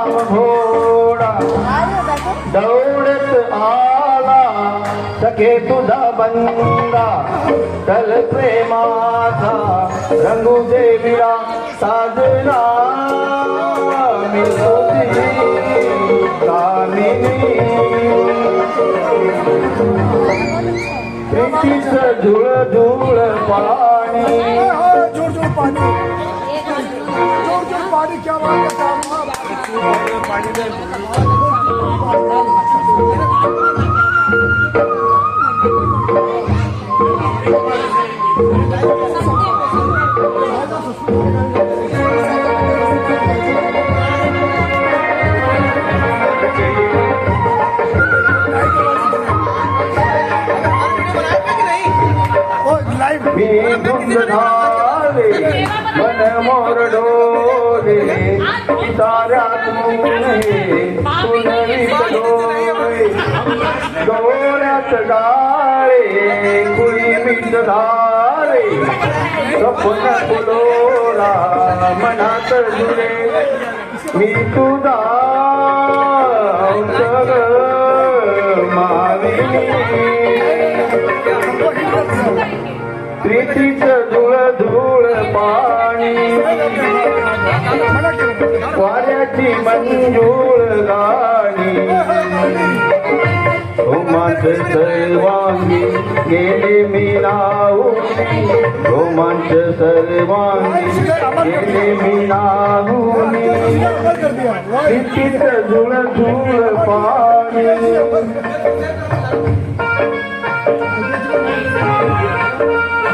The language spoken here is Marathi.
राम घोडा दौडत आला सखे तुझा बंदा तल प्रेमाचा रंगू देवीला साजना मी तुझी कामिनी प्रीतीचं झुळ झुळ पाणी जोर जोर पानी क्या बात है पानी मी धुंद झाले मन मोर डोले साऱ्यात मुने पुनवीत डोळे डोळ्यात डाळे कुळी मीठ झाले स्वप्न फुलोरा मनात जुळे मी तुझा अंतग माविनी प्रीतीचं धूळ धूळ पाणी वाऱ्याची मंजूळ गाणी रोमांच सर्वांगी गेले मी नाहून रोमांच सर्वांगी गेले मी नाहून प्रीतीचं धूळ धूळ पाणी